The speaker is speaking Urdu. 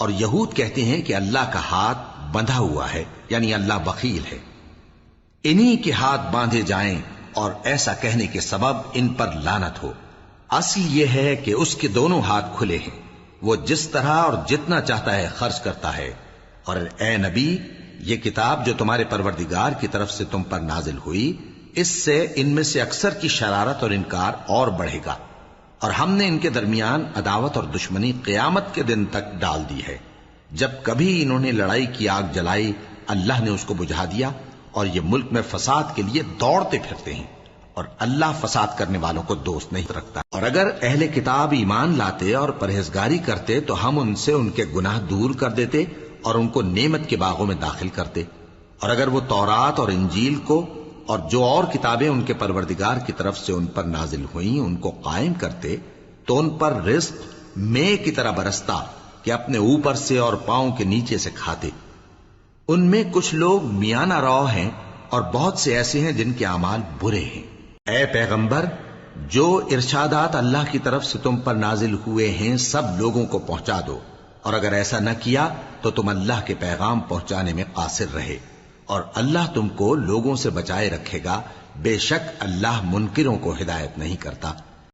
اور یہود کہتے ہیں کہ اللہ کا ہاتھ بندھا ہوا ہے، یعنی اللہ بخیل ہے۔ انہی کے ہاتھ باندھے جائیں اور ایسا کہنے کے سبب ان پر لعنت ہو۔ اصل یہ ہے کہ اس کے دونوں ہاتھ کھلے ہیں، وہ جس طرح اور جتنا چاہتا ہے خرچ کرتا ہے۔ اور اے نبی، یہ کتاب جو تمہارے پروردگار کی طرف سے تم پر نازل ہوئی، اس سے ان میں سے اکثر کی شرارت اور انکار اور بڑھے گا، اور ہم نے ان کے درمیان عداوت اور دشمنی قیامت کے دن تک ڈال دی ہے۔ جب کبھی انہوں نے لڑائی کی آگ جلائی، اللہ نے اس کو بجھا دیا، اور یہ ملک میں فساد کے لیے دوڑتے پھرتے ہیں، اور اللہ فساد کرنے والوں کو دوست نہیں رکھتا۔ اور اگر اہل کتاب ایمان لاتے اور پرہیزگاری کرتے تو ہم ان سے ان کے گناہ دور کر دیتے اور ان کو نعمت کے باغوں میں داخل کرتے۔ اور اگر وہ تورات اور انجیل کو اور جو اور کتابیں ان کے پروردگار کی طرف سے ان پر نازل ہوئیں ان کو قائم کرتے تو ان پر رزق مے کی طرح برستا کہ اپنے اوپر سے اور پاؤں کے نیچے سے کھاتے۔ ان میں کچھ لوگ میانہ رو ہیں اور بہت سے ایسے ہیں جن کے اعمال برے ہیں۔ اے پیغمبر، جو ارشادات اللہ کی طرف سے تم پر نازل ہوئے ہیں سب لوگوں کو پہنچا دو، اور اگر ایسا نہ کیا تو تم اللہ کے پیغام پہنچانے میں قاصر رہے، اور اللہ تم کو لوگوں سے بچائے رکھے گا، بے شک اللہ منکروں کو ہدایت نہیں کرتا۔